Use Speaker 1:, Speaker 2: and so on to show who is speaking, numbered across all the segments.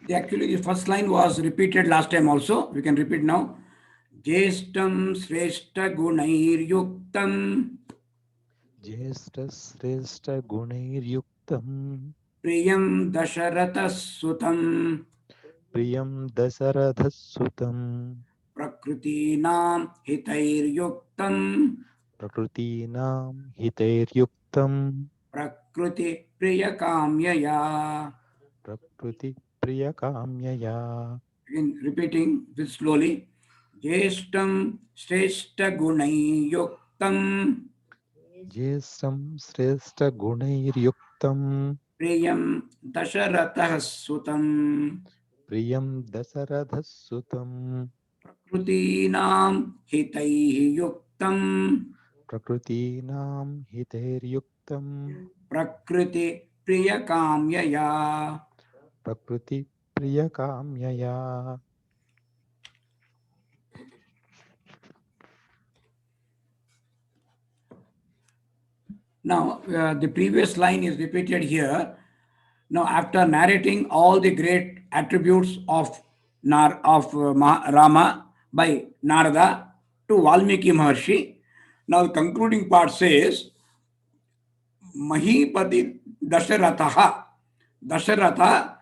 Speaker 1: Actually, the first line was repeated last time also. We can repeat now. Jestam Sreshta Gunair Yuktam
Speaker 2: ज्येष्ठश्रेष्ठगुणैर्युक्तम्
Speaker 1: Priyam Dasharata Sutam
Speaker 2: प्रियं दशरथसुतं
Speaker 1: Prakrutinam Hitair Yuktam
Speaker 2: प्रकृतीनां हितैर्युक्तं
Speaker 1: Prakruti Priya Kamyaya.
Speaker 2: प्रकृतिप्रियकाम्यया
Speaker 1: Again, repeating this slowly. Jestam Sreshta Gunai Yuktam
Speaker 2: ज्येष्ठं श्रेष्ठगुणैर्युक्तं
Speaker 1: Priyam Dasharata Sutam
Speaker 2: प्रियं दशरथसुतं
Speaker 1: Prakrutinam Hitaihi Yuktam
Speaker 2: प्रकृतीनां हितैर्युक्तं
Speaker 1: Prakriti Priya Kamyaya.
Speaker 2: प्रकृतिप्रियकाम्यया.
Speaker 1: Now, the previous line is repeated here. Now, after narrating all the great attributes of Rama by Narada to Valmiki Maharshi, now the concluding part says, Mahipati Dasharatha, Dasharatha,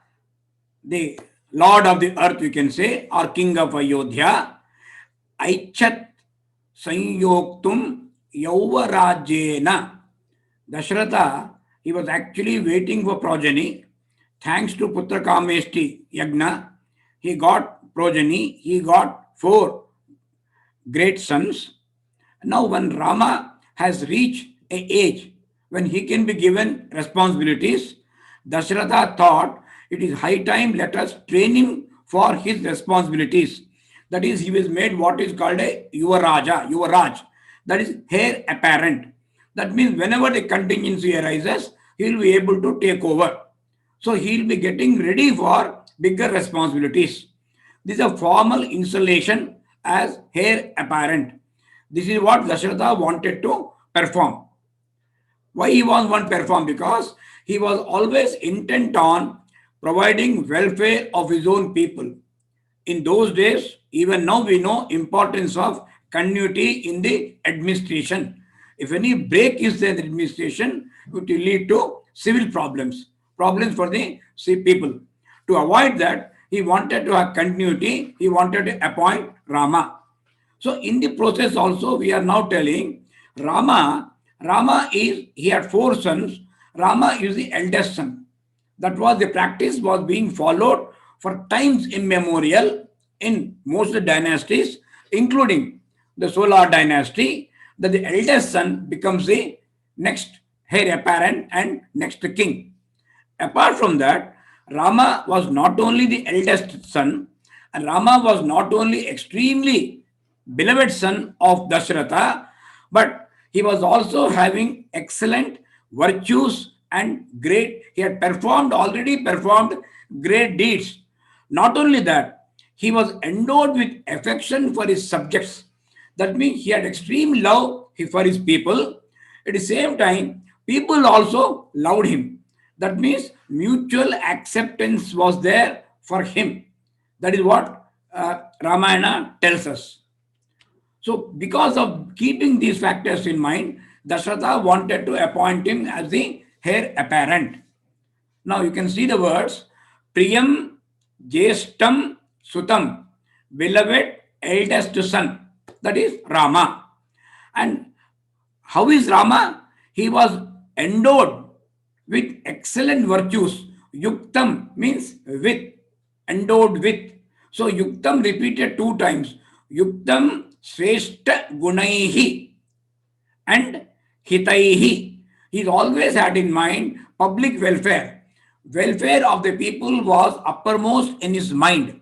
Speaker 1: the Lord of the earth, we can say, or King of Ayodhya, Aichat Sanyoktum Yauvarajena. Dasharatha, he was actually waiting for progeny. Thanks to Putra Kameshti Yagna, he got progeny, he got four great sons. Now, when Rama has reached a age when he can be given responsibilities, Dasharatha thought it is high time let us train him for his responsibilities. That is, he was made what is called a Yuvaraj. That is heir apparent. That means whenever the contingency arises, he will be able to take over. So he will be getting ready for bigger responsibilities. This is a formal installation as heir apparent. This is what Dasharatha wanted to perform. Why he was one perform? Because he was always intent on providing welfare of his own people. In those days, even now we know importance of continuity in the administration. If any break is there in the administration, it will lead to civil problems for the people. To avoid that, he wanted to have continuity. He wanted to appoint Rama. So in the process also, we are now telling Rama is, he had four sons. Rama is the eldest son. That was the practice was being followed for times immemorial in most dynasties, including the Solar dynasty, that the eldest son becomes the next heir apparent and next king. Apart from that, Rama was not only the eldest son, and Rama was not only extremely beloved son of Dasharatha, but he was also having excellent virtues and great, he had already performed great deeds. Not only that, he was endowed with affection for his subjects. That means he had extreme love for his people. At the same time, people also loved him. That means mutual acceptance was there for him. That is what Ramayana tells us. So, because of keeping these factors in mind, Dasharatha wanted to appoint him as the heir apparent. Now you can see the words Priyam Jestam Sutam, beloved eldest son. That is Rama. And how is Rama? He was endowed with excellent virtues. Yuktam means with, endowed with. So Yuktam repeated two times. Yuktam Sreshta Gunaihi and Hitaihi. He always had in mind public welfare. Welfare of the people was uppermost in his mind.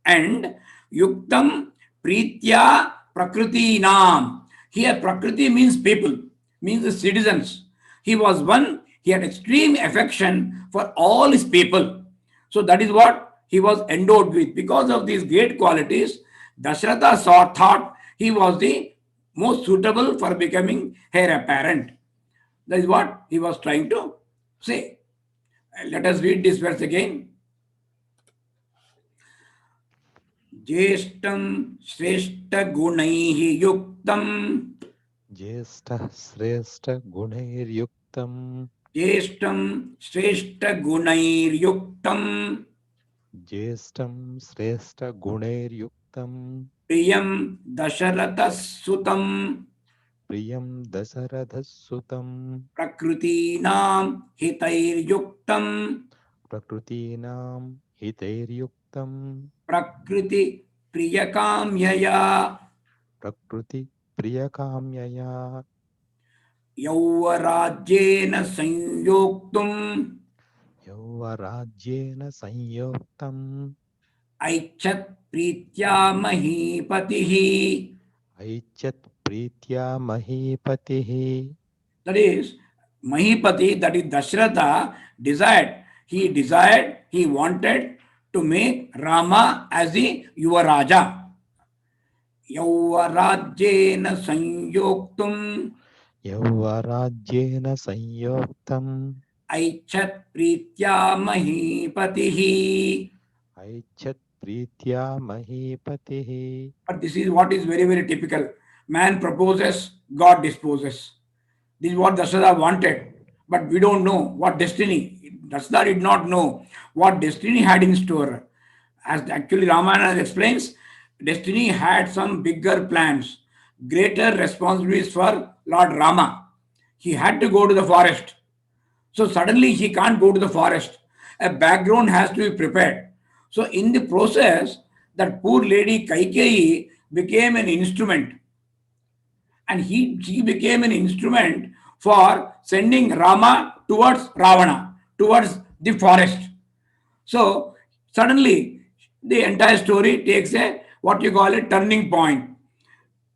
Speaker 1: And Yuktam Pritya Prakriti Nam. Here Prakriti means people, means the citizens. He was one, he had extreme affection for all his people. So that is what he was endowed with. Because of these great qualities, Dasharatha thought he was the most suitable for becoming heir apparent. That is what he was trying to say. Let us read this verse again. ज्येष्ठं श्रेष्ठगुणैः युक्तं
Speaker 2: ज्येष्ठः श्रेष्ठगुणैर्युक्तम्
Speaker 1: ज्येष्ठं श्रेष्ठगुणैर्युक्तं
Speaker 2: ज्येष्ठं श्रेष्ठगुणैर्युक्तम्
Speaker 1: प्रियं दशरथसुतं
Speaker 2: प्रियं दशरथसुतम्
Speaker 1: प्रकृतीनां हितैर्युक्तं
Speaker 2: प्रकृतीनां हितैर्युक्तम्
Speaker 1: प्रकृतिप्रियकाम्यया
Speaker 2: प्रकृतिप्रियकाम्यया
Speaker 1: यौवराज्येन संयोक्तुम्
Speaker 2: यौवराज्येन संयोक्तम्
Speaker 1: ऐच्छत् प्रीत्या महीपतिः.
Speaker 2: ऐच्छत् प्रीत्या महीपतिः.
Speaker 1: That is, Mahipati, that is Dashratha, he wanted to make Rama as the Yuvaraja. Yauvarajyena sanyoktum
Speaker 2: यौवराज्येन संयोक्तम्
Speaker 1: aichat pritya mahipatihi.
Speaker 2: ऐच्छत् प्रीत्या महीपतिः.
Speaker 1: But this is what is very, very typical. Man proposes, God disposes. This is what Dasharatha wanted. But we don't know what destiny. Dasharatha did not know what destiny had in store. As actually Ramayana explains, destiny had some bigger plans, greater responsibilities for Lord Rama. He had to go to the forest. So suddenly he can't go to the forest. A background has to be prepared. So in the process, that poor lady Kaikeyi became an instrument, and she became an instrument for sending Rama towards Ravana, towards the forest. So suddenly the entire story takes a what you call a turning point.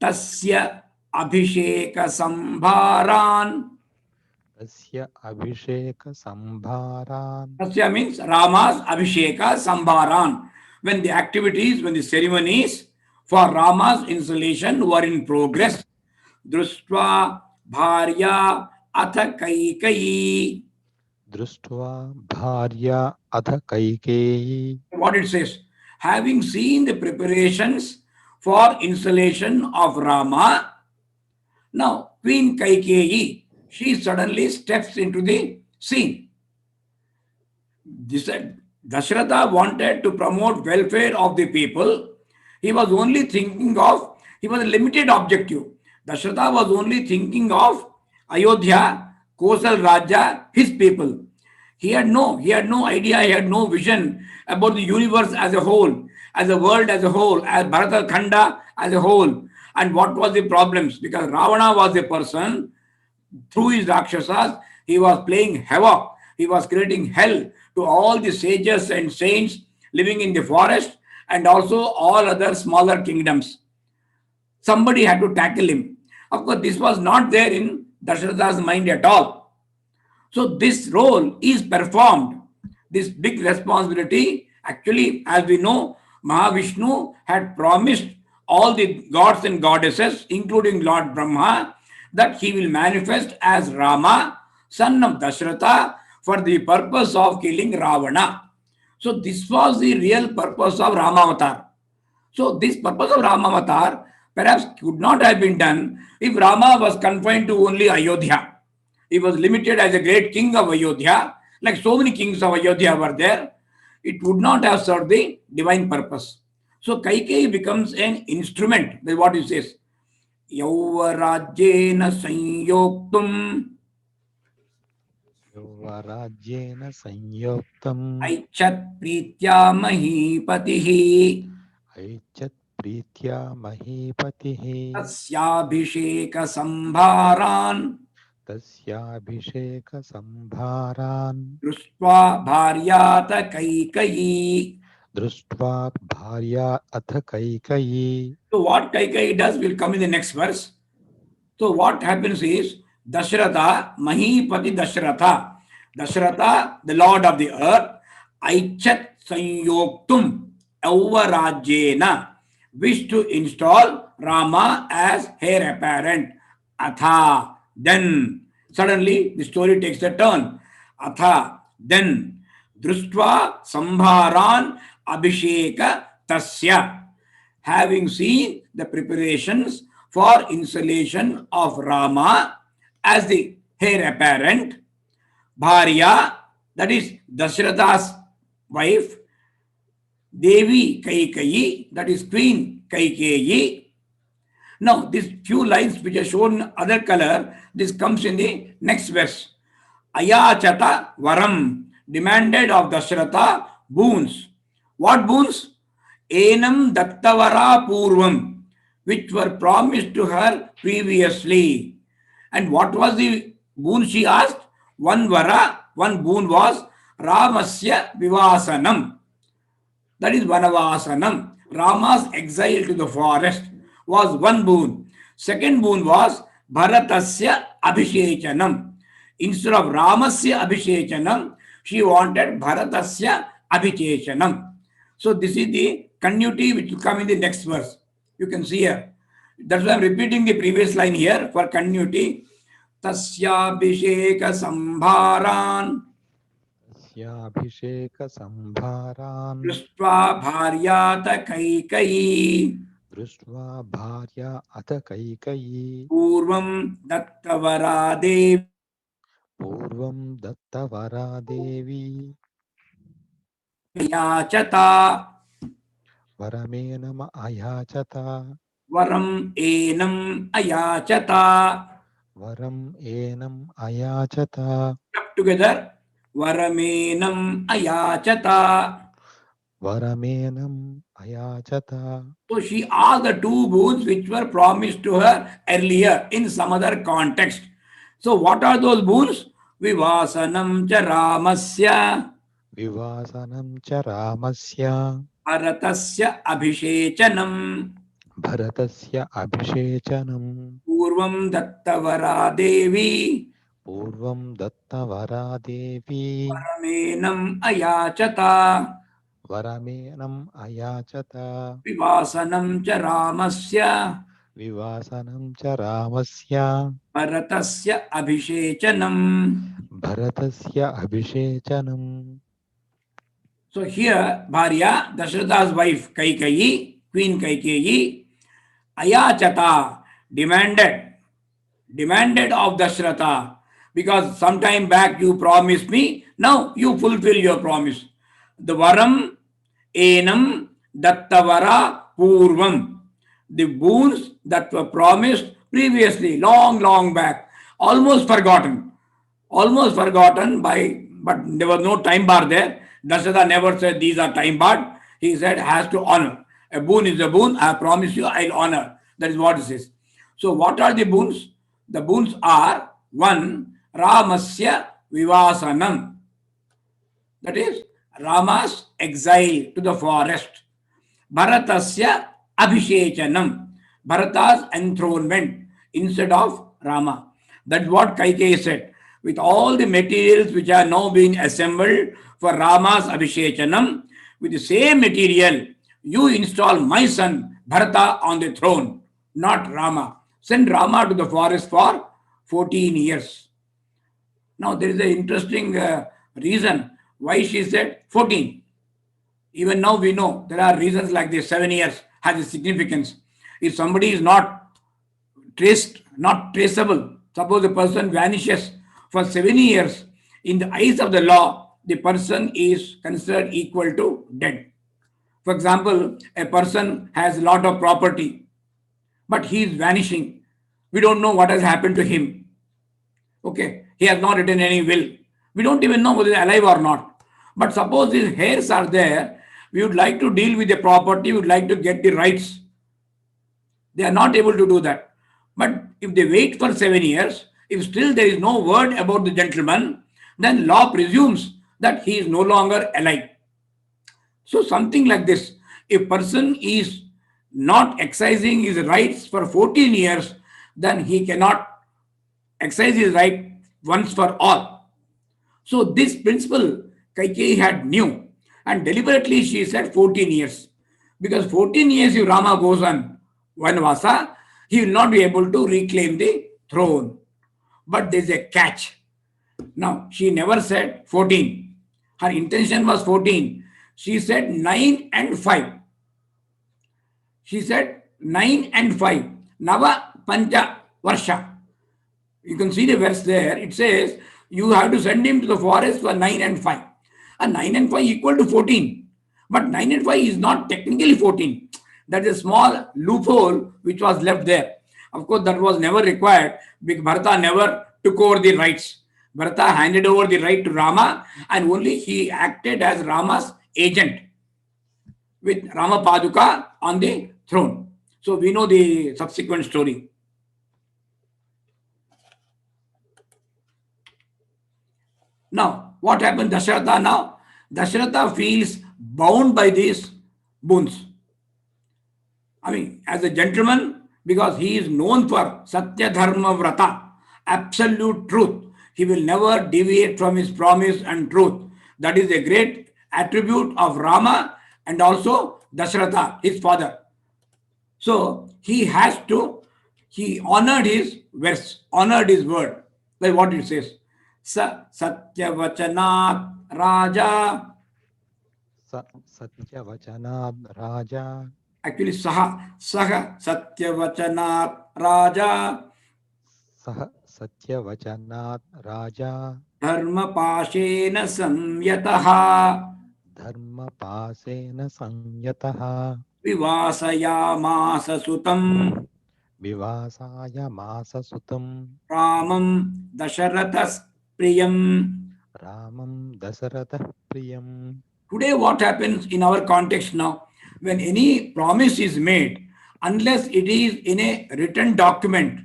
Speaker 1: Tasya abhisheka sambharan.
Speaker 2: तस्य अभिषेकसंभारान्.
Speaker 1: Tasya means Rama's Abhisheka Sambharan. When the activities, when the ceremonies for Rama's installation were in progress, Drustva Bharya Atha Kaikeyi.
Speaker 2: दृष्ट्वा भार्या अथ Kaikeyi.
Speaker 1: What it says, having seen the preparations for installation of Rama, now Queen Kaikeyi, she suddenly steps into the scene. Dasharatha wanted to promote welfare of the people. He was only thinking of, he was a limited objective. Dasharatha was only thinking of Ayodhya, Kosal Raja, his people. He had no idea, he had no vision about the universe as a whole, as a world as a whole, as Bharata Khanda as a whole, and what was the problems. Because Ravana was a person, through his Rakshasas, he was playing havoc. He was creating hell to all the sages and saints living in the forest and also all other smaller kingdoms. Somebody had to tackle him. Of course, this was not there in Dasharatha's mind at all. So this role is performed, this big responsibility. Actually, as we know, Mahavishnu had promised all the gods and goddesses, including Lord Brahma, that he will manifest as Rama, son of Dasharatha, for the purpose of killing Ravana. So this was the real purpose of Ramavatar. So this purpose of Ramavatar perhaps could not have been done if Rama was confined to only Ayodhya. He was limited as a great king of Ayodhya, like so many kings of Ayodhya were there. It would not have served the divine purpose. So Kaikeyi becomes an instrument. That's what it says. Yauvarajyena sanyoktum
Speaker 2: यौवराज्येन संयोक्तम्
Speaker 1: aichat pritya mahipatihi
Speaker 2: ऐच्छत् प्रीत्या महीपतिः.
Speaker 1: tasyabhisheka sambharan
Speaker 2: तस्याभिषेकसंभारान्.
Speaker 1: drustva bharyata kaikeyi.
Speaker 2: दृष्ट्वा भार्या अथ Kaikeyi.
Speaker 1: So what Kaikeyi does will come in the next verse. So what happens is Dasharatha, Mahipati Dasharatha, Dasharatha, the Lord of the earth, Aichat Sanyoktum Auvarajyena, wished to install Rama as heir apparent. Atha, then suddenly the story takes a turn. Atha, then Drustva Sambharan Abhisheka Tasya. having seen the preparations for installation of Rama as the heir apparent, Bharya, that is Dasharatha's wife, Devi Kaikeyi, that is Queen Kaikeyi. Now, these few lines which are shown other color, this comes in the next verse. Ayachata Varam, demanded of Dasharatha boons. What boons? Enam Dattavara Purvam, which were promised to her previously. And what was the boon she asked? One boon was Ramasya Vivasanam. That is Vanavasanam. Rama's exile to the forest was one boon. Second boon was Bharatasya Abhishechanam. Instead of Ramasya Abhishechanam, she wanted Bharatasya Abhishechanam. So this is the continuity which will come in the next verse. You can see here. That's why I'm repeating the previous line here for continuity. Tasyabhisheka sambharan
Speaker 2: तस्याभिषेकसम्भारान्
Speaker 1: दृष्ट्वा भार्यात कैकयी
Speaker 2: दृष्ट्वा भार्या अथ कैकयी
Speaker 1: पूर्वं दत्तवरा देवी
Speaker 2: पूर्वं दत्तवरा देवी
Speaker 1: याचता
Speaker 2: वरमेनम अयाचत
Speaker 1: वरम एनम अयाचता.
Speaker 2: वरम एनम अयाचत
Speaker 1: Up together. Varamenam ayachata.
Speaker 2: वरमेनम अयाचत.
Speaker 1: So she asked the two boons which were promised to her earlier in some other context. So what are those boons? Vivasanam cha Ramasya,
Speaker 2: विवासनं च रामस्य
Speaker 1: Bharatasya Abhishechanam,
Speaker 2: भरतस्य अभिषेचनं
Speaker 1: Purvam Dattavara Devi,
Speaker 2: पूर्वं दत्तवरा देवी
Speaker 1: Varamenam ayachata,
Speaker 2: वरमेनम् अयाचत
Speaker 1: Vivasanam cha Ramasya,
Speaker 2: विवासनं च रामस्य
Speaker 1: Bharatasya Abhishechanam.
Speaker 2: भरतस्य अभिषेचनम्.
Speaker 1: So here, Bharya, Dasharatha's wife, Kaikeyi, Queen Kaikeyi, Ayachata, demanded of Dasharatha, because sometime back you promised me, now you fulfill your promise. The Varam, Enam, Dattavara, Purvam, the boons that were promised previously, long back, almost forgotten by, but there was no time bar there. Dasharatha never said these are time barred. He said has to honor. A boon is a boon. I promise you, I'll honor. That is what it says. So what are the boons? The boons are one, Ramasya Vivasanam. That is Rama's exile to the forest. Bharatasya Abhishechanam. Bharata's enthronement instead of Rama. That's what Kaikeyi said. With all the materials which are now being assembled for Rama's Abhishechanam, with the same material, you install my son Bharata on the throne, not Rama. Send Rama to the forest for 14 years. Now there is an interesting reason why she said 14. Even now we know there are reasons like this. 7 years has a significance. If somebody is not traceable, suppose a person vanishes for 7 years, in the eyes of the law, the person is considered equal to dead. For example, a person has a lot of property, but he is vanishing. We don't know what has happened to him. Okay, he has not written any will. We don't even know whether he is alive or not. But suppose his heirs are there, we would like to deal with the property, we would like to get the rights. They are not able to do that. But if they wait for 7 years, if still there is no word about the gentleman, then law presumes that he is no longer alive. So something like this, if person is not exercising his rights for 14 years, then he cannot exercise his right once for all. So this principle Kaikeyi had knew, and deliberately she said 14 years. Because 14 years if Rama goes on Vanvasa, he will not be able to reclaim the throne. But there is a catch. Now, she never said 14. Her intention was 14. She said 9 and 5. She said 9 and 5. Nava Pancha Varsha. You can see the verse there. It says you have to send him to the forest for 9 and 5. And 9 and 5 equal to 14. But 9 and 5 is not technically 14. That is a small loophole which was left there. Of course, that was never required because Bharata never took over the rights. Bharata handed over the right to Rama and only he acted as Rama's agent with Rama Paduka on the throne. So we know the subsequent story. Now, what happened Dasharatha now? Dasharatha feels bound by these boons. I mean, as a gentleman, because he is known for Satya Dharma Vrata, absolute truth. He will never deviate from his promise and truth. That is a great attribute of Rama and also Dasharatha, his father. So he honored his verse, honored his word. Like what it says. Satyavachanat Raja.
Speaker 2: Satyavachanad Raja.
Speaker 1: Actually, Saha Satyavachanat Raja.
Speaker 2: Saha Satyavachanad Raja.
Speaker 1: Dharma Pashena Samyataha.
Speaker 2: Dharma Pasena Sanyataha.
Speaker 1: Vivasayamasa Sutam.
Speaker 2: Vivasaya Masa Sutam.
Speaker 1: Ramam Dasharathas Priyam.
Speaker 2: Ramam Dasaratha Priyam.
Speaker 1: Today, what happens in our context now? When any promise is made, unless it is in a written document,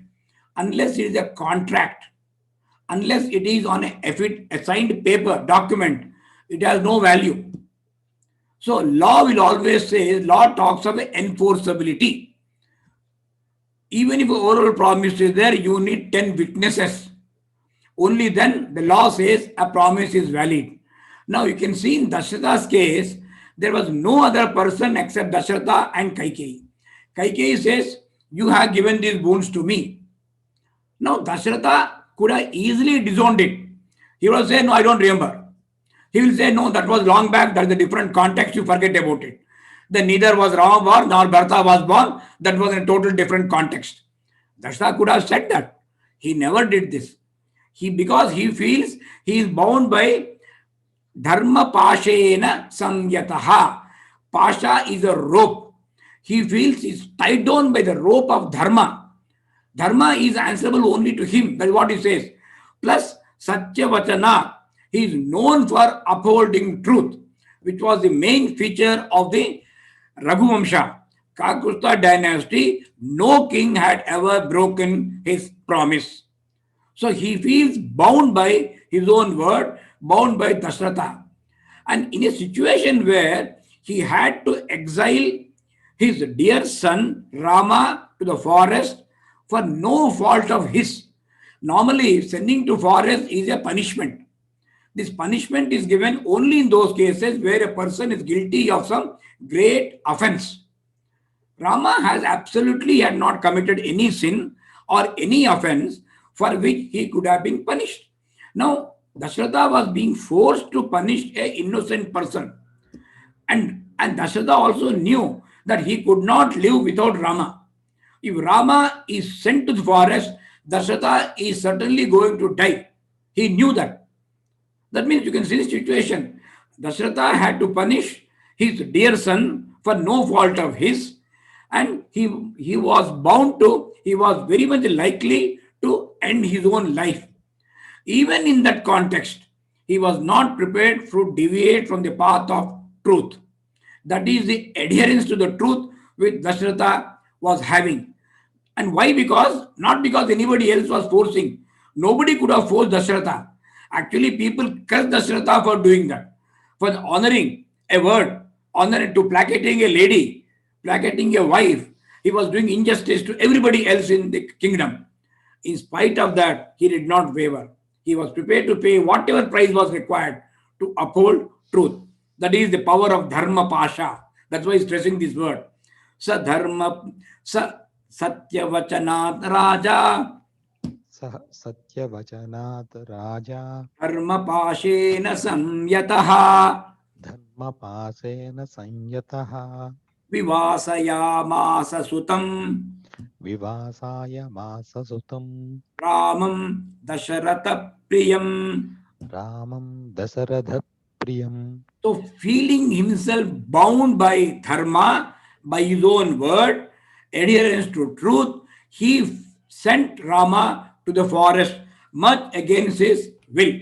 Speaker 1: unless it is a contract, unless it is on a signed paper document, it has no value. So law will always say, law talks of enforceability. Even if an oral promise is there, you need 10 witnesses. Only then the law says a promise is valid. Now you can see in Dasharatha's case, there was no other person except Dasharatha and Kaikeyi. Kaikeyi says, you have given these boons to me. Now Dasharatha could have easily disowned it. He will say, no, I don't remember. He will say, no, that was long back, that's a different context, you forget about it. Then neither was Rama born nor Bharata was born, that was in a total different context. Dasharatha could have said that. He never did this. Because he feels he is bound by Dharma Pashena Samyataha. Pasha is a rope. He feels he's tied down by the rope of Dharma. Dharma is answerable only to him. That's what he says. Plus, Satya Vachana. He is known for upholding truth, which was the main feature of the Raghuvamsha. Kakusta dynasty, no king had ever broken his promise. So he feels bound by his own word, bound by Dasharatha. And in a situation where he had to exile his dear son Rama to the forest for no fault of his. Normally, sending to forest is a punishment. This punishment is given only in those cases where a person is guilty of some great offense. Rama had not committed any sin or any offense for which he could have been punished. Now, Dasharatha was being forced to punish an innocent person. And Dasharatha also knew that he could not live without Rama. If Rama is sent to the forest, Dasharatha is certainly going to die. He knew that. That means you can see the situation. Dasharatha had to punish his dear son for no fault of his, and he was very much likely to end his own life. Even in that context, he was not prepared to deviate from the path of truth. That is the adherence to the truth which Dasharatha was having. And why? Not because anybody else was forcing. Nobody could have forced Dasharatha. Actually, people cursed Dasharatha for doing that, for honoring a word, to placating a lady, placating a wife. He was doing injustice to everybody else in the kingdom. In spite of that, he did not waver. He was prepared to pay whatever price was required to uphold truth. That is the power of Dharma Pasha. That's why he's stressing this word. Sa Satyavachanat Raja.
Speaker 2: Satyavachanat Raja.
Speaker 1: Dharma Pashena Samyataha.
Speaker 2: Dharma Pasena Sanyataha.
Speaker 1: Vivasayamasa sutam
Speaker 2: विवासाय माससुतं
Speaker 1: Ramam Dasharata Priyam.
Speaker 2: रामं दशरथप्रियं
Speaker 1: So feeling himself bound by dharma, by his own word, adherence to truth, he sent Rama to the forest much against his will.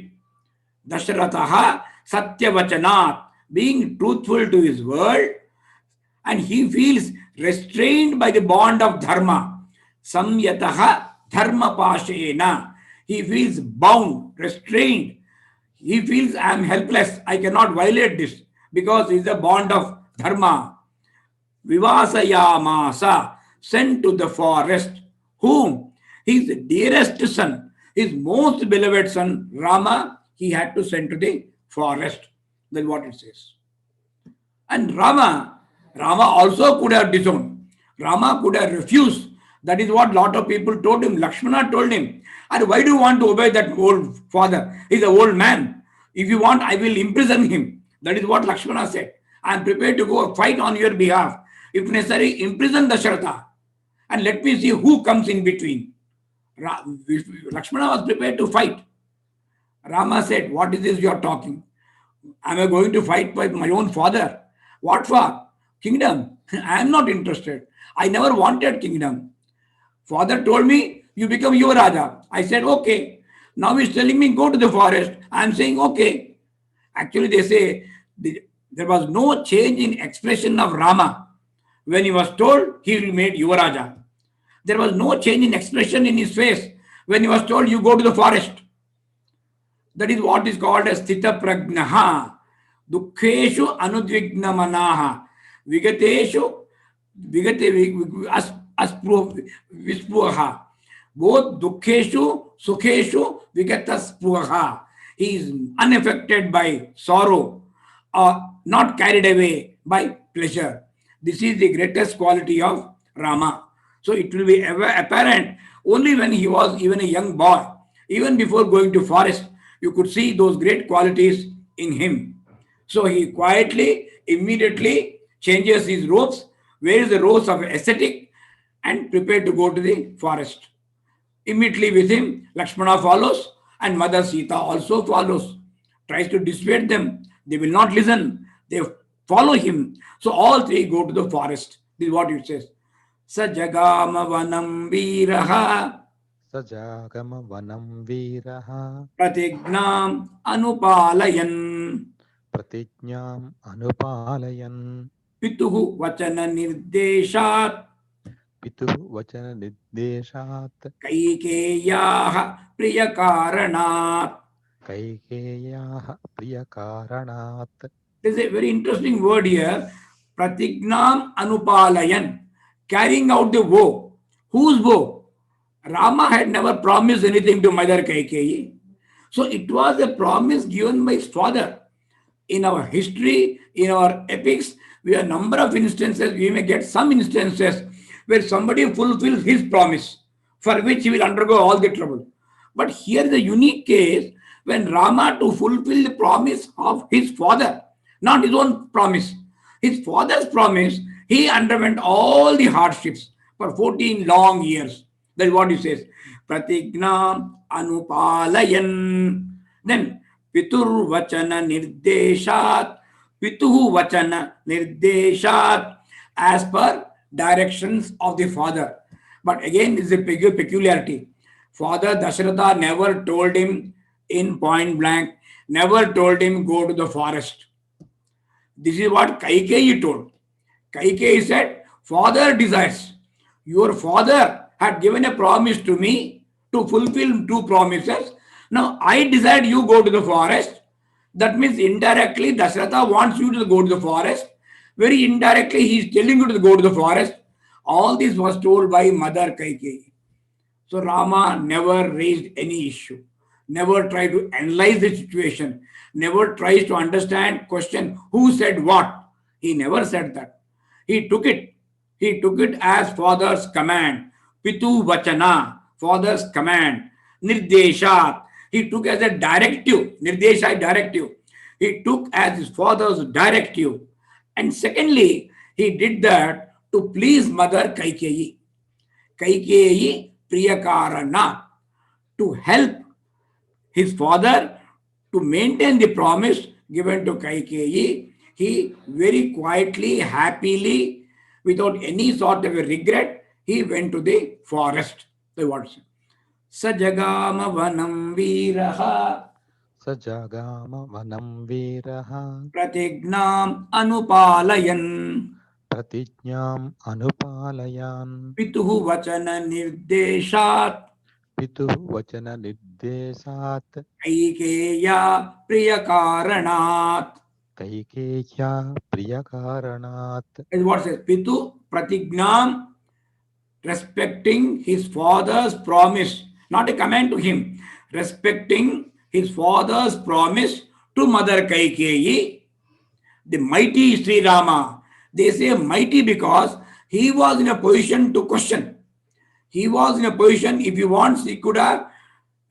Speaker 1: Dasharataha Satyavachanat, being truthful to his word, and he feels restrained by the bond of dharma. Samyataha dharma pashena. He feels bound, restrained. He feels I am helpless. I cannot violate this because it's a bond of dharma. Vivasayamasa, sent to the forest. Whom? His dearest son, his most beloved son, Rama, he had to send to the forest. That's what it says. And Rama also could have disowned. Rama could have refused. That is what lot of people told him. Lakshmana told him, and why do you want to obey that old father? He's an old man. If you want, I will imprison him. That is what Lakshmana said. I am prepared to go fight on your behalf. If necessary, imprison Dasharatha. And let me see who comes in between. Lakshmana was prepared to fight. Rama said, what is this you are talking? Am I going to fight with my own father? What for? Kingdom. I am not interested. I never wanted kingdom. Father told me, you become your Raja. I said, okay. Now he's telling me, go to the forest. I am saying, okay. Actually, they say there was no change in expression of Rama. When he was told, he will be made Yuvaraja. There was no change in expression in his face when he was told, you go to the forest. That is what is called as Sthita Pragnaha. Dukkheshu Anudvigna Manaha. Vigateshu Vigate Vispruha. Both Dukkheshu Sukheshu Vigataspruha. He is unaffected by sorrow or not carried away by pleasure. This is the greatest quality of Rama. So it will be ever apparent only when he was even a young boy. Even before going to forest, you could see those great qualities in him. So he quietly, immediately changes his robes, wears the robes of ascetic, and prepared to go to the forest. Immediately with him, Lakshmana follows, and Mother Sita also follows. Tries to dissuade them. They will not listen. They follow him. So all three go to the forest. This is what it says. Sajagama vanam viraha
Speaker 2: सजागमवनं वीरः
Speaker 1: pratignam anupalayan
Speaker 2: प्रतिज्ञाम् अनुपालयन्
Speaker 1: pituhu vachana nirdeshat
Speaker 2: पितुः वचननिर्देशात्
Speaker 1: kaikeyaha priyakaranat.
Speaker 2: कैकेय्याः प्रियकारणात्
Speaker 1: There is a very interesting word here. Pratignam anupalayan. Carrying out the vow. Whose vow? Rama had never promised anything to Mother Kaikeyi. So it was a promise given by his father. In our history, in our epics, we have a number of instances, we may get some instances where somebody fulfills his promise, for which he will undergo all the trouble. But here is a unique case when Rama, to fulfill the promise of his father, not his own promise, his father's promise, he underwent all the hardships for 14 long years. That's what he says. Pratigna anupalayan. Then Pitur vachana nirdeshat. Pituhu vachana nirdeshat. As per directions of the father. But again, this is a peculiarity. Father Dasharatha never told him in point blank, never told him go to the forest. This is what Kaikeyi told. Kaikeyi said, father desires. Your father had given a promise to me to fulfill two promises. Now I desired you go to the forest. That means indirectly Dasharatha wants you to go to the forest. Very indirectly he is telling you to go to the forest. All this was told by Mother Kaikeyi. So Rama never raised any issue, never tried to analyze the situation, never tries to understand, question who said what. He never said that. He took it. He took it as father's command. Pitu vachana, father's command. Nirdeshat, he took as a directive. Nirdesha, directive. He took as his father's directive. And secondly, He did that to please Mother Kaikeyi. Kaikeyi Priyakarana, to help his father to maintain the promise given to Kaikeyi. He very quietly, happily, without any sort of a regret, he went to the forest. The words. Sajagama vanam viraha
Speaker 2: Sajagama vanam viraha
Speaker 1: pratignam anupalayan
Speaker 2: pratijñam anupalayan
Speaker 1: pituhu vachana nirdeshat
Speaker 2: pituh vachana nirdesat
Speaker 1: Kaikeya priyakaranat.
Speaker 2: Kaikeya priyakaranat.
Speaker 1: Is what says Pitu Pratignam, respecting his father's promise, not a command to him, respecting his father's promise to Mother Kaikeyi, the mighty Sri Rama. They say mighty because he was in a position to question. He was in a position, if he wants, he could have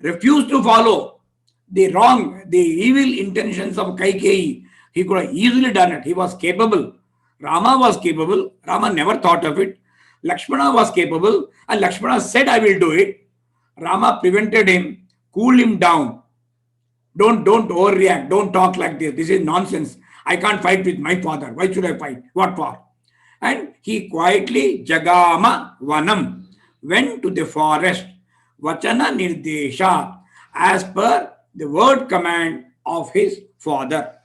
Speaker 1: refused to follow the wrong, the evil intentions of Kaikeyi. He could have easily done it. He was capable. Rama was capable. Rama never thought of it. Lakshmana was capable, and Lakshmana said, I will do it. Rama prevented him, cooled him down. Don't overreact. Don't talk like this. This is nonsense. I can't fight with my father. Why should I fight? What for? And he quietly, Jagama Vanam, went to the forest, Vachana Nirdesha, as per the word command of his father.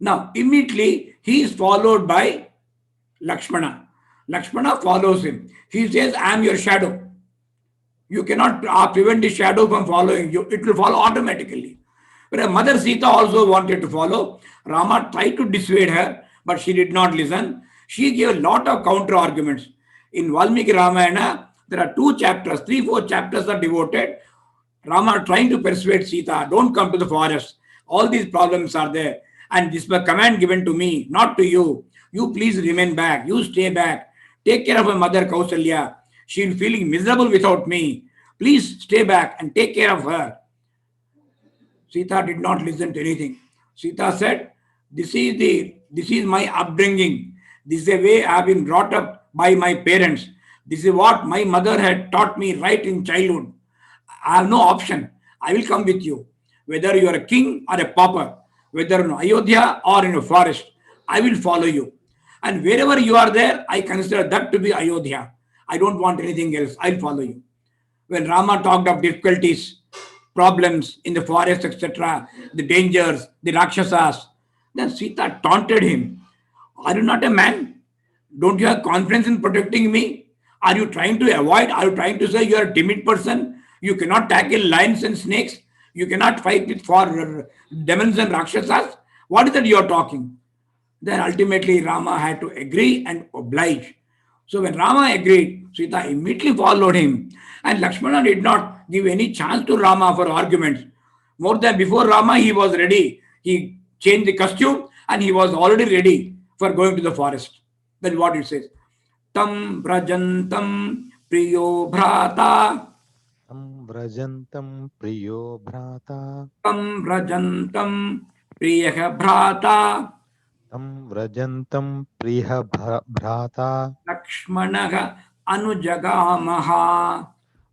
Speaker 1: Now, immediately he is followed by Lakshmana. Lakshmana follows him. He says, I am your shadow. You cannot prevent the shadow from following you. It will follow automatically. Whereas Mother Sita also wanted to follow. Rama tried to dissuade her, but she did not listen. She gave a lot of counter arguments. In Valmiki Ramayana, there are 2 chapters, 3-4 chapters are devoted. Rama trying to persuade Sita, don't come to the forest. All these problems are there. And this was a command given to me, not to you. You please remain back. You stay back. Take care of my mother Kausalya. She is feeling miserable without me. Please stay back and take care of her. Sita did not listen to anything. Sita said, this is my upbringing. This is the way I have been brought up by my parents. This is what my mother had taught me right in childhood. I have no option. I will come with you. Whether you are a king or a pauper, whether in Ayodhya or in a forest, I will follow you. And wherever you are there, I consider that to be Ayodhya. I don't want anything else. I'll follow you. When Rama talked of difficulties, problems in the forest, etc., the dangers, the Rakshasas, then Sita taunted him. Are you not a man? Don't you have confidence in protecting me? Are you trying to avoid? Are you trying to say you are a timid person? You cannot tackle lions and snakes? You cannot fight with demons and Rakshasas? What is that you are talking? Then ultimately Rama had to agree and oblige. So when Rama agreed, Sita immediately followed him. And Lakshmana did not give any chance to Rama for arguments. More than before Rama, he was ready. He changed the costume and he was already ready for going to the forest. That's what it says. Tam Brajantam Priyo Bhrata.
Speaker 2: Tam vrajantam priyo bhrata.
Speaker 1: Tam Brajantam Priya Bhrata.
Speaker 2: Tam vrajantam priya bhrata.
Speaker 1: Lakshmanaha Anujagamaha.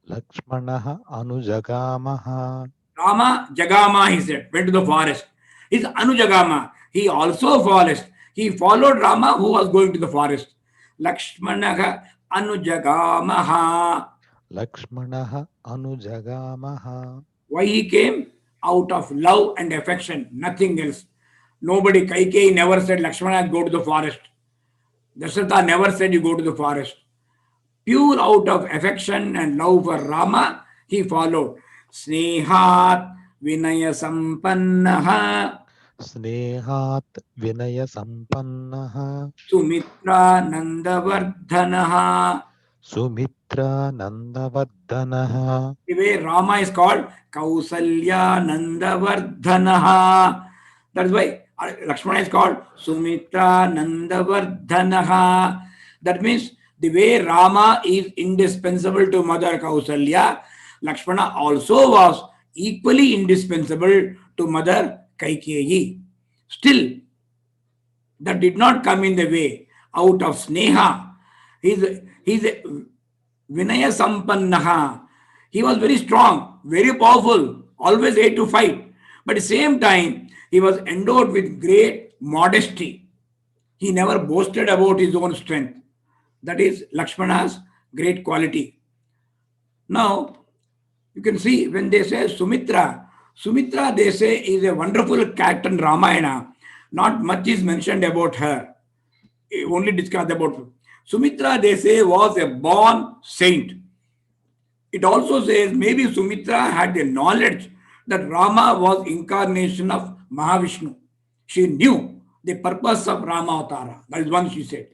Speaker 2: Lakshmanaha anujagamaha.
Speaker 1: Rama Jagama, he said, went to the forest. His Anujagama, he also forest. He followed Rama who was going to the forest. Lakshmanaha Anujagamaha.
Speaker 2: Lakshmanaha anujagamaha.
Speaker 1: Why he came? Out of love and affection, nothing else. Nobody, Kaikeyi never said, Lakshmana, go to the forest. Dasharatha never said, you go to the forest. Pure out of affection and love for Rama, he followed. Snehat Vinaya Sampannaha.
Speaker 2: Snehat vinaya sampannaha.
Speaker 1: Sumitra Nandavardhanaha.
Speaker 2: Sumitra nandavardhanaha.
Speaker 1: The way Rama is called Kausalya Nandavardhanaha. That's why Lakshmana is called Sumitra Nandavardhanaha. That means the way Rama is indispensable to Mother Kausalya, Lakshmana also was equally indispensable to Mother Kaikeyi. Still, that did not come in the way out of sneha. He's a Vinaya Sampannaha. He was very strong, very powerful, always ready to fight. But at the same time, he was endowed with great modesty. He never boasted about his own strength. That is Lakshmana's great quality. Now, you can see when they say Sumitra, Sumitra they say is a wonderful character in Ramayana. Not much is mentioned about her. Only discussed about her. Sumitra they say was a born saint. It also says maybe Sumitra had the knowledge that Rama was incarnation of Mahavishnu. She knew the purpose of Rama Avtara. That is one she said.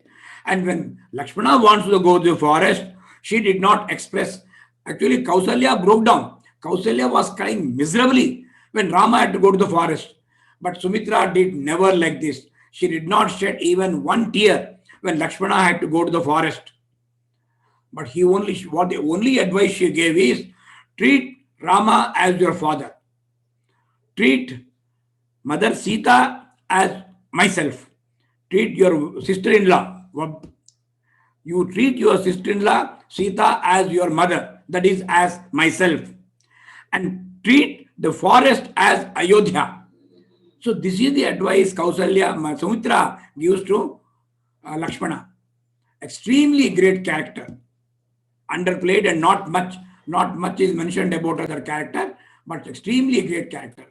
Speaker 1: And when Lakshmana wants to go to the forest, she did not express. Actually, Kausalya broke down. Kausalya was crying miserably when Rama had to go to the forest. But Sumitra did never like this. She did not shed even one tear when Lakshmana had to go to the forest. But what the only advice she gave is treat Rama as your father. Treat Mother Sita as myself. Treat your sister-in-law. You treat your sister-in-law Sita as your mother. That is as myself. And treat the forest as Ayodhya. So this is the advice Kausalya Sumitra gives to Lakshmana. Extremely great character. Underplayed and not much is mentioned about other character, but extremely great character.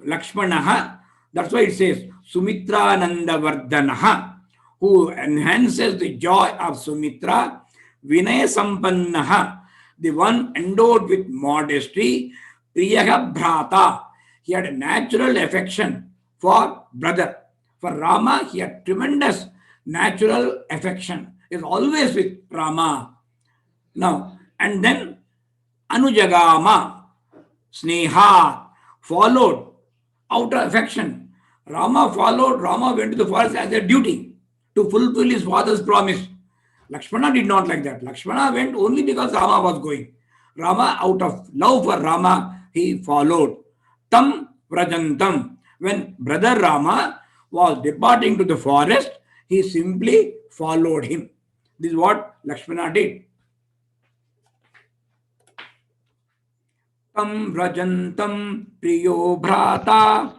Speaker 1: Lakshmanaha, that's why it says Sumitra Nandavardhanaha, who enhances the joy of Sumitra, Vinaya Sampannaha, the one endowed with modesty, Priyaha Bhrata. He had a natural affection for brother. For Rama, he had tremendous natural affection. He is always with Rama. Now, and then Anujagama, Sneha, followed out of affection. Rama went to the forest as a duty to fulfill his father's promise. Lakshmana did not like that. Lakshmana went only because Rama was going. Rama, out of love for Rama, he followed. Tam Vrajantam. When brother Rama was departing to the forest, he simply followed him. This is what Lakshmana did. Tam Vrajantam Priyo Bhrata.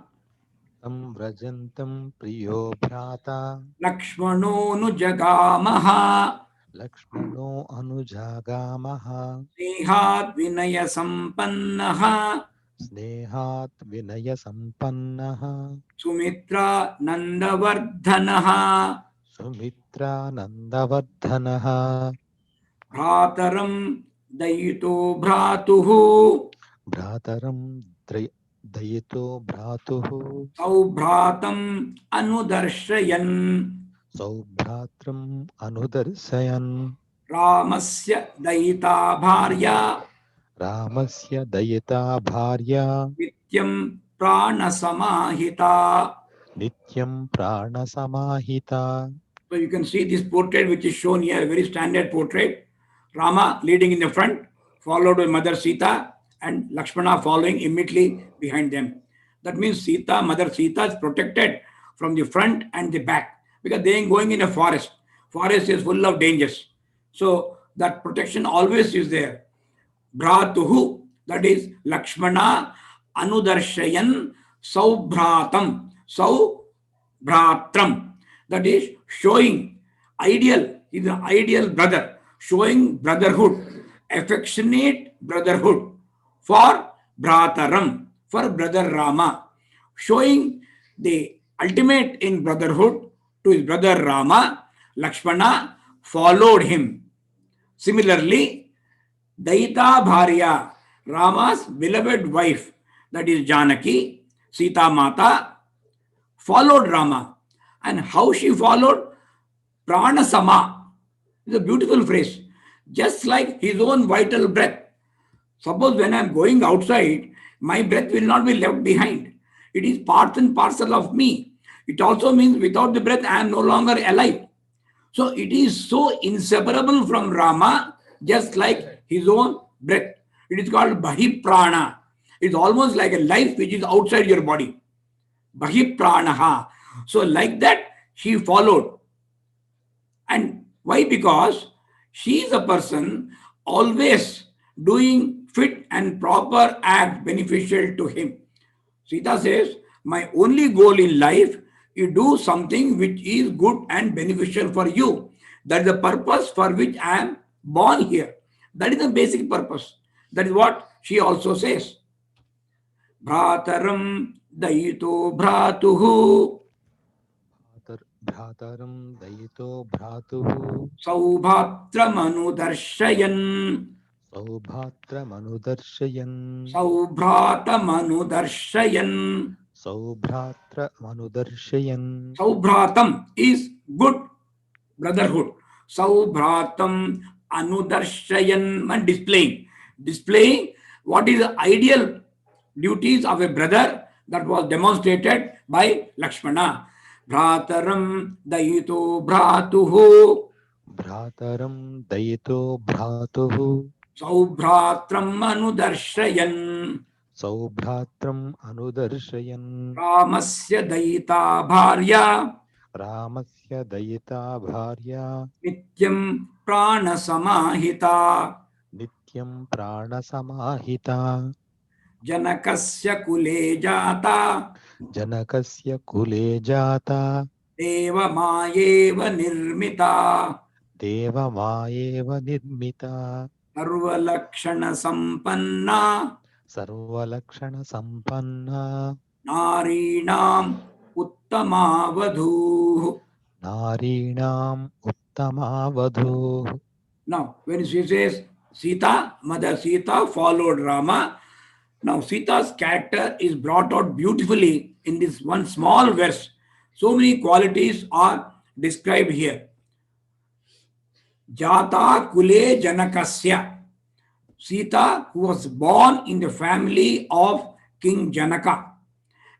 Speaker 2: Tam Vrajantam Priyo Bhrata.
Speaker 1: Lakshmano Nujagamaha.
Speaker 2: Lakshmano Anujagamaha.
Speaker 1: Snehat Vinaya Sampannaha.
Speaker 2: Snehat Vinaya Sampannaha.
Speaker 1: Sumitra Nandavardhanaha.
Speaker 2: Sumitra Nandavardhanaha.
Speaker 1: Bhrataram Dayito Bhratuhu.
Speaker 2: Bhrataram Dayito Bhratuhu.
Speaker 1: Saubhratam Anudarshayan.
Speaker 2: Saubhratram Anudarsayan.
Speaker 1: Ramasya Dayita Bharya.
Speaker 2: Ramasya Dayita Bharya.
Speaker 1: Nityam Prana Samahita.
Speaker 2: Nityam Prana Samahita.
Speaker 1: So you can see this portrait which is shown here, a very standard portrait. Rama leading in the front, followed by Mother Sita, and Lakshmana following immediately behind them. That means Mother Sita is protected from the front and the back because they are going in a forest. Forest is full of dangers. So that protection always is there. Bhratuhu, that is Lakshmana Anudarshayan Saubhratam. Saubhratram, that is showing ideal, is an ideal brother, showing brotherhood, affectionate brotherhood for Bhrataram, for brother Rama, showing the ultimate in brotherhood to his brother Rama. Lakshmana followed him. Similarly, Daita Bharya, Rama's beloved wife, that is Janaki, Sita Mata, followed Rama. And how she followed? Prana Sama. It's a beautiful phrase. Just like his own vital breath. Suppose when I'm going outside, my breath will not be left behind. It is part and parcel of me. It also means without the breath, I am no longer alive. So it is so inseparable from Rama, just like his own breath. It is called Bahi Prana. It's almost like a life which is outside your body. Bahi Pranaha. So like that, she followed. And why? Because she is a person always doing fit and proper act beneficial to him. Sita says, my only goal in life is do something which is good and beneficial for you. That is the purpose for which I am born here. That is the basic purpose. That is what she also says. Bhrataram dayito bhratuhu
Speaker 2: भ्रातरं दयितो भ्रातुः
Speaker 1: सौभात्रमनुदर्शयन्
Speaker 2: सौभात्रमनुदर्शयन्
Speaker 1: सौभ्रातमनुदर्शयन्.
Speaker 2: सौभ्रात्रमनुदर्शयन्
Speaker 1: Saubhratam is good brotherhood. Saubhratam anudarshayan and displaying. Displaying what is the ideal duties of a brother that was demonstrated by Lakshmana. Bhrataram dayito bhratuhu
Speaker 2: भ्रातरं दयितो भ्रातुः
Speaker 1: saubhratram anudarshayan.
Speaker 2: सौभ्रात्रम् अनुदर्शयन्
Speaker 1: Ramasya dayita bharya
Speaker 2: रामस्य दयिता भार्या
Speaker 1: nityam prana samahita.
Speaker 2: नित्यं प्राणसमाहिता
Speaker 1: जनकस्य कुले जाता
Speaker 2: जनकस्य कुले जाता
Speaker 1: देवमायेव निर्मिता
Speaker 2: देवमायेव निर्मिता
Speaker 1: सर्वलक्षणसम्पन्ना
Speaker 2: सर्वलक्षणसम्पन्ना
Speaker 1: नारीणाम् उत्तमा वधूः.
Speaker 2: नारीणाम् उत्तमा वधूः.
Speaker 1: Now, when she says Sita, Mother Sita followed Rama. Now, Sita's character is brought out beautifully in this one small verse. So many qualities are described here. Jata Kule Janakasya. Sita, who was born in the family of King Janaka.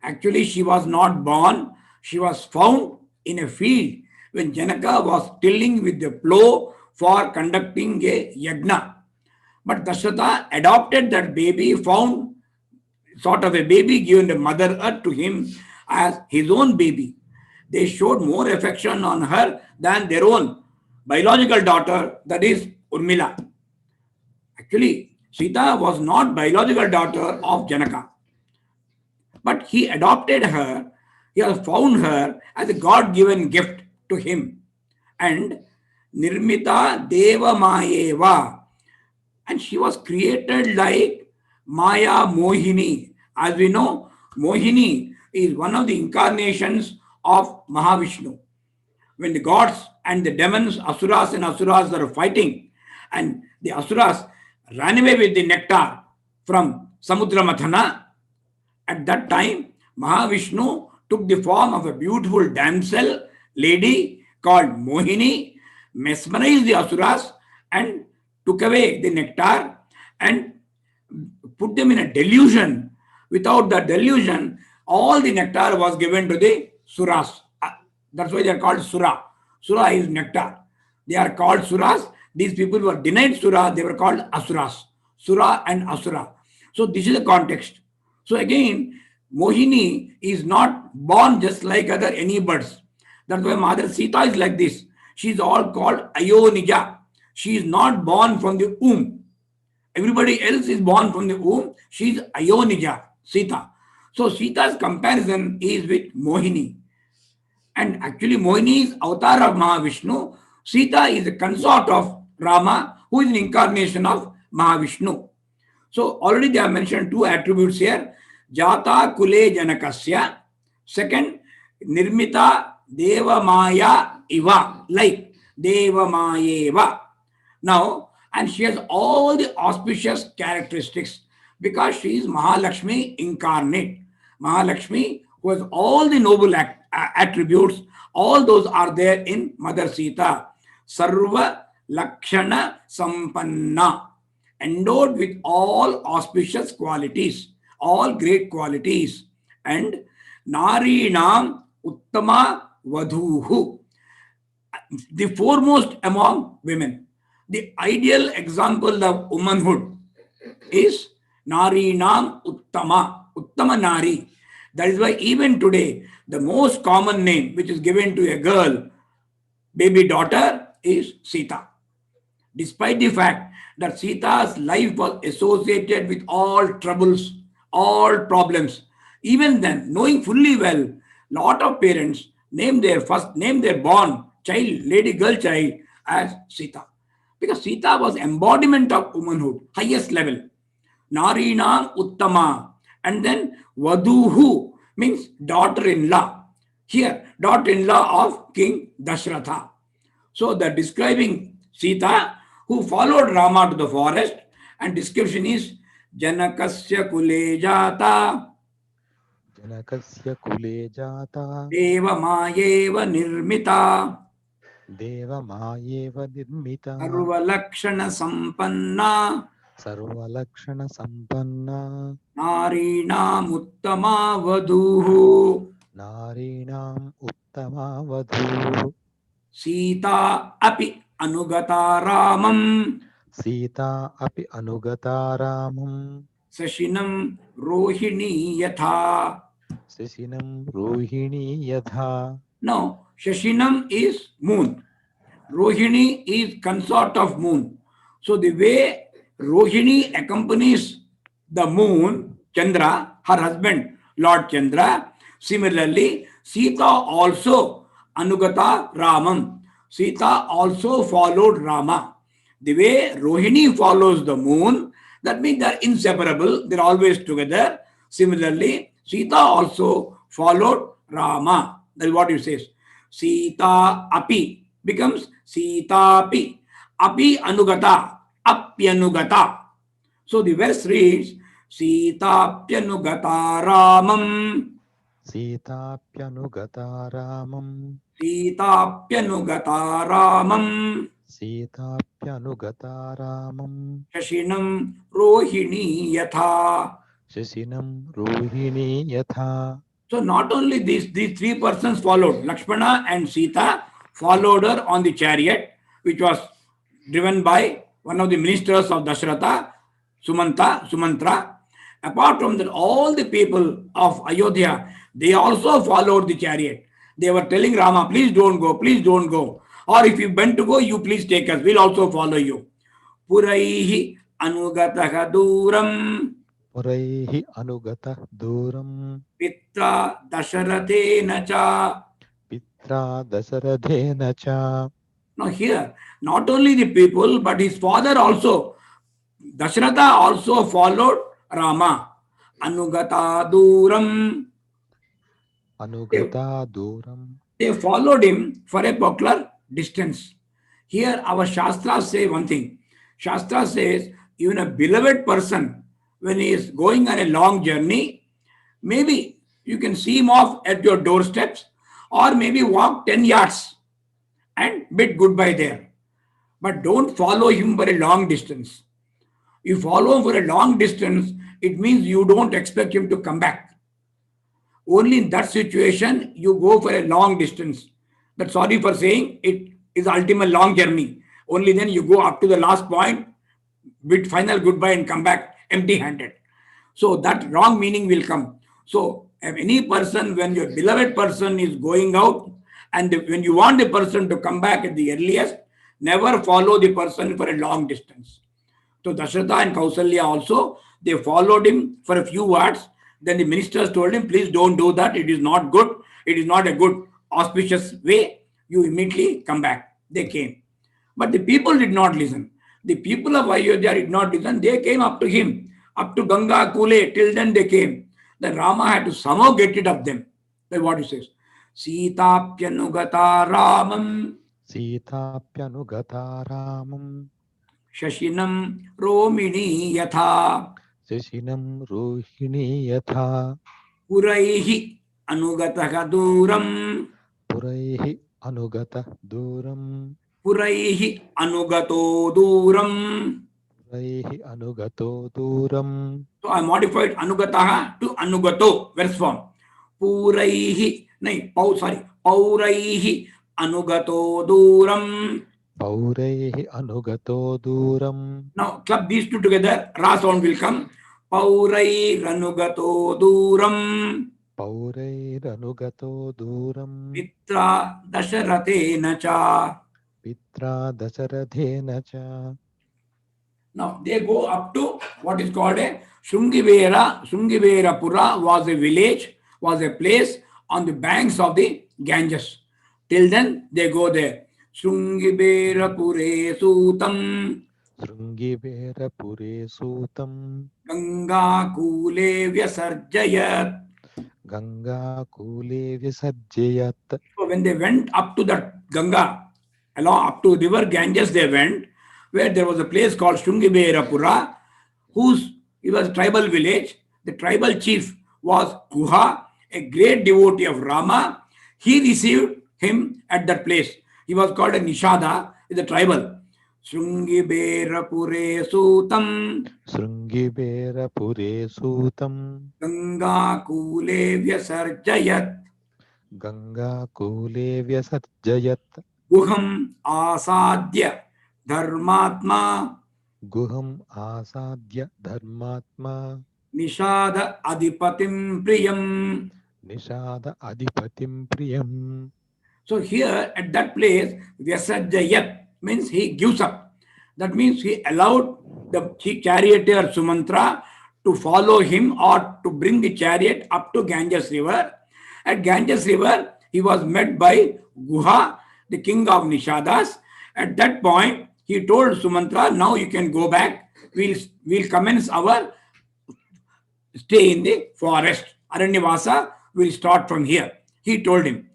Speaker 1: Actually, she was not born. She was found in a field when Janaka was tilling with the plow for conducting a yagna. But Dasharatha adopted that baby, found sort of a baby, given the mother earth to him as his own baby. They showed more affection on her than their own biological daughter, that is Urmila. Actually, Sita was not biological daughter of Janaka, but he adopted her. He has found her as a God-given gift to him. And Nirmita Deva Mayeva. And she was created like Maya Mohini. As we know, Mohini is one of the incarnations of Mahavishnu. When the gods and the demons, Asuras and Asuras are fighting, and the Asuras ran away with the nectar from Samudra Mathana, at that time, Mahavishnu took the form of a beautiful damsel, lady called Mohini, mesmerized the Asuras and took away the nectar and put them in a delusion. Without the delusion, all the nectar was given to the Suras. That's why they are called Sura. Sura is nectar. They are called Suras. These people were denied Sura, they were called Asuras. Sura and Asura. So this is the context. So again, Mohini is not born just like other any birds. That's why Mother Sita is like this. She is all called Ayonija. She is not born from the womb. Everybody else is born from the womb. She is Ayonija, Sita. So Sita's comparison is with Mohini. And actually Mohini is avatar of Mahavishnu. Sita is a consort of Rama, who is an incarnation of Mahavishnu. So already they have mentioned two attributes here. Jata Kule Janakasya. Second, Nirmita Deva Maya Iva, like Deva Mayeva. Now, and she has all the auspicious characteristics because she is Mahalakshmi incarnate. Mahalakshmi, who has all the noble attributes, all those are there in Mother Sita. Sarva Lakshana Sampanna, endowed with all auspicious qualities, all great qualities. And Narinam Uttama Vadhuhu, the foremost among women. The ideal example of womanhood is Narinam Uttama, Uttama Nari. That is why even today, the most common name which is given to a girl, baby daughter, is Sita. Despite the fact that Sita's life was associated with all troubles, all problems. Even then, knowing fully well, lot of parents name their born child, lady girl child, as Sita. Because Sita was embodiment of womanhood, highest level. Narinam Uttama. And then Vaduhu means daughter-in-law. Here, daughter-in-law of King Dashratha. So the describing Sita, who followed Rama to the forest, and description is Janakasya Kule Jata
Speaker 2: जनकस्य कुले जाता
Speaker 1: Deva Mayeva Nirmita
Speaker 2: देवमायेव निर्मिता
Speaker 1: Arvalakshana Sampanna
Speaker 2: सर्वलक्षणसम्पन्ना
Speaker 1: Narina Muttama Vaduhu
Speaker 2: नारीणाम् उत्तमा वधूः
Speaker 1: Sita Api Anugata Ramam
Speaker 2: Sita अपि अनुगता रामं
Speaker 1: Sashinam Rohini Yatha.
Speaker 2: शशिनं Rohini यथा.
Speaker 1: Now, Shashinam is moon. Rohini is consort of moon. So the way Rohini accompanies the moon, Chandra, her husband, Lord Chandra, similarly, Sita also Anugata Ramam. Sita also followed Rama. The way Rohini follows the moon, that means they are inseparable, they are always together. Similarly, Sita also followed Rama. That is what it says. Sita api becomes Sita api. Api anugata. Apyanugata. So the verse reads Sita apyanugata Ramam.
Speaker 2: सीताप्यनुगता रामं
Speaker 1: Sita apyanugata Ramam.
Speaker 2: सीताप्यनुगता रामं
Speaker 1: Shashinam Rohini Yatha.
Speaker 2: शशिनं Rohini यथा.
Speaker 1: So not only these three persons followed, Lakshmana and Sita followed her on the chariot, which was driven by one of the ministers of Dashratha, Sumantra. Apart from that, all the people of Ayodhya, they also followed the chariot. They were telling Rama, please don't go, please don't go. Or if you bent to go, you please take us, we'll also follow you. Puraihi anugataha duram
Speaker 2: पुरैः अनुगतः दूरं
Speaker 1: pitra dasharathena cha.
Speaker 2: पित्रा दशरथेन च.
Speaker 1: Now here, not only the people, but his father also, Dashratha also followed Rama. Anugata duram.
Speaker 2: अनुगता दूरं
Speaker 1: They followed him for a particular distance. Here our Shastras say one thing. Shastra says even a beloved person, when he is going on a long journey, maybe you can see him off at your doorsteps or maybe walk 10 yards and bid goodbye there. But don't follow him for a long distance. You follow him for a long distance, it means you don't expect him to come back. Only in that situation you go for a long distance. But sorry for saying it is ultimate long journey. Only then you go up to the last point, bid final goodbye and come back empty-handed. So that wrong meaning will come. So if any person, when your beloved person is going out, and when you want the person to come back at the earliest, never follow the person for a long distance. So Dasharatha and Kausalya also, they followed him for a few words. Then the ministers told him, please don't do that. It is not good. It is not a good auspicious way. You immediately come back. They came. But the people did not listen. The people of Ayodhya did not listen. They came up to him, up to Ganga, Kule. Till then they came. Then Rama had to somehow get rid of them. That's what he says. Sitapyanugata Ramam.
Speaker 2: सीताप्यनुगता रामं
Speaker 1: Shashinam Romini Yatha.
Speaker 2: शशिनं Rohini यथा.
Speaker 1: Puraihi Anugataha Duram.
Speaker 2: पुरैः अनुगतः दूरं
Speaker 1: Puraihi Anugato Duram.
Speaker 2: पुरैः अनुगतो दूरं
Speaker 1: So I modified Anugataha to Anugato, verse form. Puraihi, Pauraihi Anugato Duram.
Speaker 2: पौरैः अनुगतो दूरं.
Speaker 1: Now club these two together, Ra sound will come. Pauraihi Anugato Duram.
Speaker 2: पौरैरनुगतो दूरम्
Speaker 1: पित्रा दशरथेन च.
Speaker 2: पित्रा दशरथेन च.
Speaker 1: Now they go up to what is called a Shungivera. Shungiverapura was a village, was a place on the banks of the Ganges. Till then they go there. Shungiverapure sutam
Speaker 2: शृङ्गिवेरपुरे सूतं
Speaker 1: Ganga kule vyasarjayat.
Speaker 2: गङ्गाकूले विसर्जयत्.
Speaker 1: So when they went up to that Ganga, along up to river Ganges, they went where there was a place called Shungiberapura, it was a tribal village. The tribal chief was Guha, a great devotee of Rama. He received him at that place. He was called a Nishada, is a tribal. Shungiberapure sutam
Speaker 2: शृङ्गिवेरपुरे सूतं
Speaker 1: Ganga kule vyasarjayat.
Speaker 2: गङ्गाकूले व्यसर्जयत्.
Speaker 1: Guham asadya dharmatma
Speaker 2: गुहम् आसाद्य धर्मात्मा
Speaker 1: nishada adipatim priyam.
Speaker 2: Nishad अधिपतिं प्रियम्.
Speaker 1: So here at that place, Vyasajayat means he gives up. That means he allowed the charioteer Sumantra to follow him or to bring the chariot up to Ganges river. At Ganges river, he was met by Guha, the king of Nishadas. At that point, he told Sumantra, now you can go back. We'll commence our stay in the forest. Aranyavasa will start from here. He told him.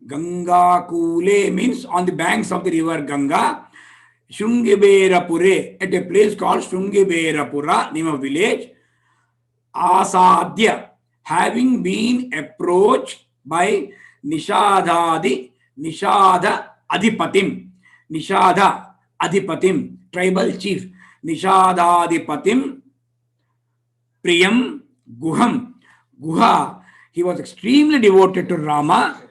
Speaker 1: Ganga Kule means on the banks of the river Ganga. Shungiberapure, at a place called Shungiberapura, name of village. Asadya, having been approached by Nishada Adipatim. Nishada Adipatim, tribal chief. Nishada Adipatim Priyam Guham. Guha, he was extremely devoted to Rama.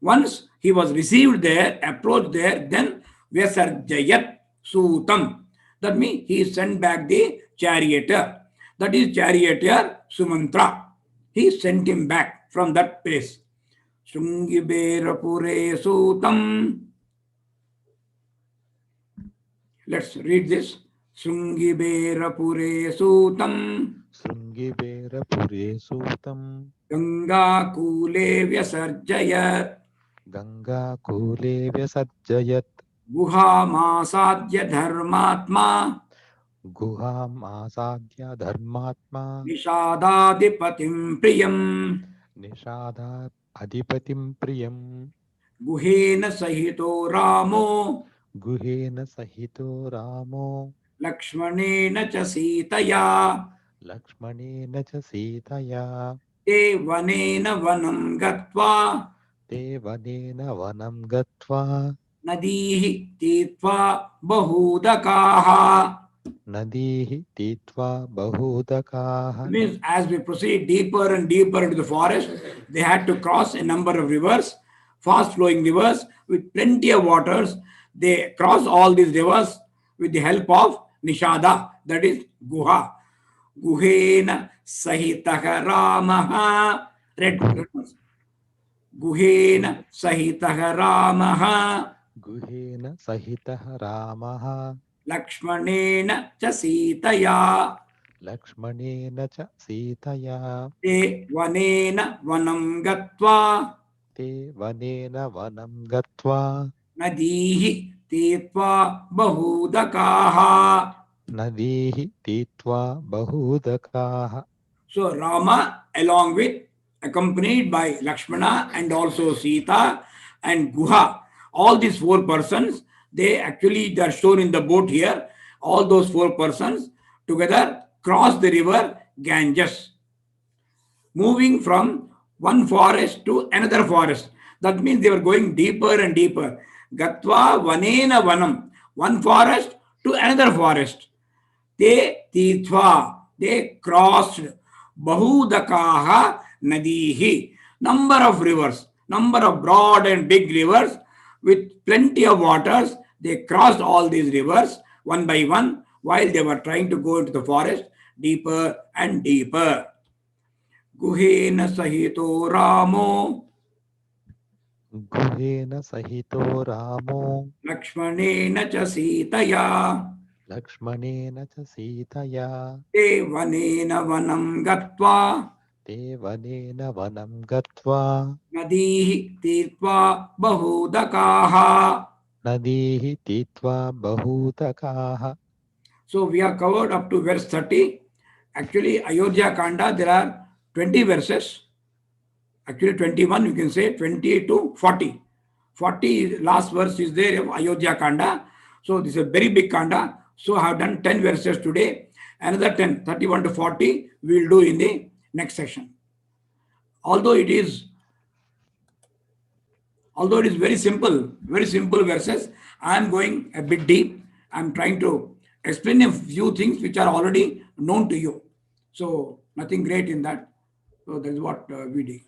Speaker 1: Once he was received there, approached there, then Vyasarjayat Sutam. That means he sent back the charioteer. That is charioteer Sumantra. He sent him back from that place. Shungiberapure Sutam. Let's read this. Shungiberapure Sutam.
Speaker 2: शृङ्गिवेरपुरे सूतं
Speaker 1: Ganga Kule Vyasarjayat.
Speaker 2: गङ्गाकूले व्यसर्जयत्.
Speaker 1: Guha Masadya Dharmatma
Speaker 2: गुहाम् आसाद्य धर्मात्मा
Speaker 1: Nishadadipatim Priyam.
Speaker 2: निषादात् अधिपतिं प्रियम्.
Speaker 1: Guhena Sahito Ramo
Speaker 2: गुहेन सहितो रामो
Speaker 1: Lakshmanena cha Sitaya.
Speaker 2: लक्ष्मणेन च सीतया.
Speaker 1: Te vanena vanam gatva
Speaker 2: ते वनेन वनं गत्वा
Speaker 1: nadihi titva bahudakaha.
Speaker 2: नदीः तीत्वा बहुदकाः.
Speaker 1: Means as we proceed deeper and deeper into the forest, they had to cross a number of rivers, fast flowing rivers with plenty of waters. They cross all these rivers with the help of Nishada, that is Guha. Guhena Sahitaha Ramaha. Guhena Sahitaha Ramaha.
Speaker 2: गुहेन सहितः रामः
Speaker 1: Lakshmanena cha Sitaya.
Speaker 2: लक्ष्मणेन च सीतया.
Speaker 1: Te vanena vanam gatva
Speaker 2: ते वनेन वनं गत्वा
Speaker 1: nadihi titva bahudakaha.
Speaker 2: नदीः तीत्वा बहुदकाः.
Speaker 1: So Rama, along with, accompanied by Lakshmana and also Sita and Guha, all these four persons, they are shown in the boat here. All those four persons together cross the river Ganges, moving from one forest to another forest. That means they were going deeper and deeper. Gatva vanena vanam, one forest to another forest. Te titva, they crossed. Bahudakaha nadihi, number of rivers, number of broad and big rivers with plenty of waters. They crossed all these rivers one by one while they were trying to go into the forest deeper and deeper. गुहेन सहितो रामो
Speaker 2: गुहेन सहितो रामो
Speaker 1: लक्ष्मणेन च सीतया
Speaker 2: लक्ष्मणेन च सीतया
Speaker 1: ते वनेन वनं गत्वा
Speaker 2: ते वनेन वनं गत्वा
Speaker 1: नदीः तीर्त्वा बहूदकाः.
Speaker 2: नदीः तीत्वा बहूतकाः.
Speaker 1: So we have covered up to verse 30. Actually, Ayodhya Kanda, there are 20 verses. Actually, 21, you can say 20 to 40. 40 last verse is there of Ayodhya Kanda. So this is a very big Kanda. So I have done 10 verses today. Another 10, 31 to 40, we will do in the next session. Although it is very simple verses, I am going a bit deep. I am trying to explain a few things which are already known to you. So nothing great in that. So that is what we do.